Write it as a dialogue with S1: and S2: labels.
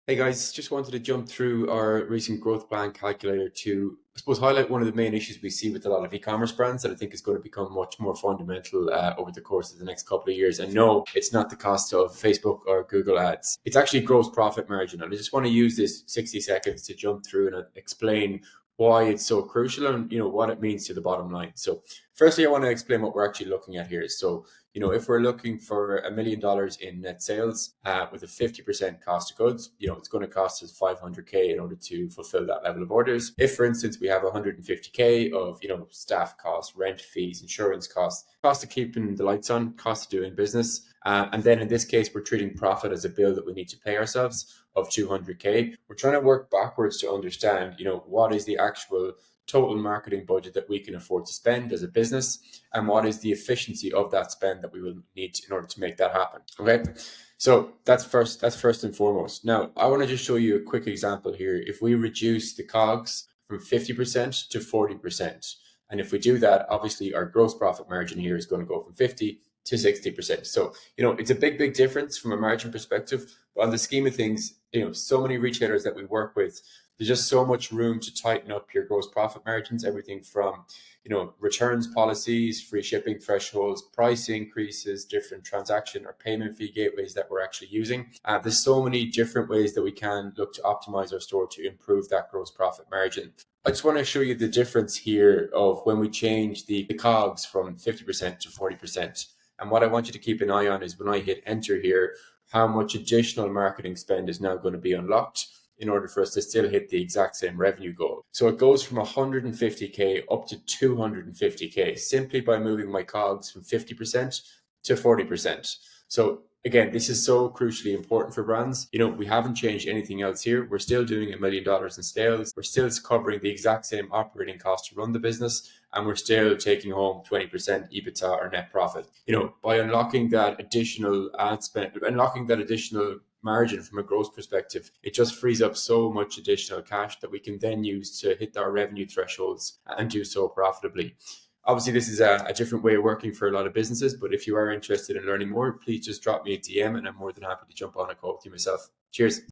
S1: Hey guys, just wanted to jump through our recent growth plan calculator to, I suppose, highlight one of the main issues we see with a lot of e-commerce brands that I think is going to become much more fundamental over the course of the next couple of years. And no, it's not the cost of Facebook or Google ads. It's actually gross profit margin. And I just want to use this 60 seconds to jump through and explain why it's so crucial and what it means to the bottom line. So firstly, I want to explain what we're actually looking at here. So if we're looking for $1 million in net sales with a 50% cost of goods, it's going to cost us 500K in order to fulfill that level of orders. If, for instance, we have 150K of, staff costs, rent fees, insurance costs, cost of keeping the lights on, cost of doing business. And then in this case, we're treating profit as a bill that we need to pay ourselves of 200K. We're trying to work backwards to understand, what is the actual total marketing budget that we can afford to spend as a business, and what is the efficiency of that spend that we will need in order to make that happen. Okay, so that's first and foremost. Now I want to just show you a quick example here. If we reduce the COGS from 50% to 40%, and if we do that, obviously our gross profit margin here is going to go from 50 to 60%. So it's a big difference from a margin perspective, but on the scheme of things, so many retailers that we work with, there's just so much room to tighten up your gross profit margins, everything from, returns policies, free shipping thresholds, price increases, different transaction or payment fee gateways that we're actually using. There's so many different ways that we can look to optimize our store to improve that gross profit margin. I just want to show you the difference here of when we change the COGS from 50% to 40%. And what I want you to keep an eye on is when I hit enter here, how much additional marketing spend is now going to be unlocked in order for us to still hit the exact same revenue goal. So it goes from 150K up to 250K simply by moving my COGS from 50% to 40%. So again, this is so crucially important for brands. We haven't changed anything else here. We're still doing $1 million in sales. We're still covering the exact same operating cost to run the business. And we're still taking home 20% EBITDA or net profit. By unlocking that additional ad spend, unlocking that additional margin from a growth perspective, it just frees up so much additional cash that we can then use to hit our revenue thresholds and do so profitably. Obviously, this is a different way of working for a lot of businesses, but if you are interested in learning more, please just drop me a DM and I'm more than happy to jump on a call with you myself. Cheers.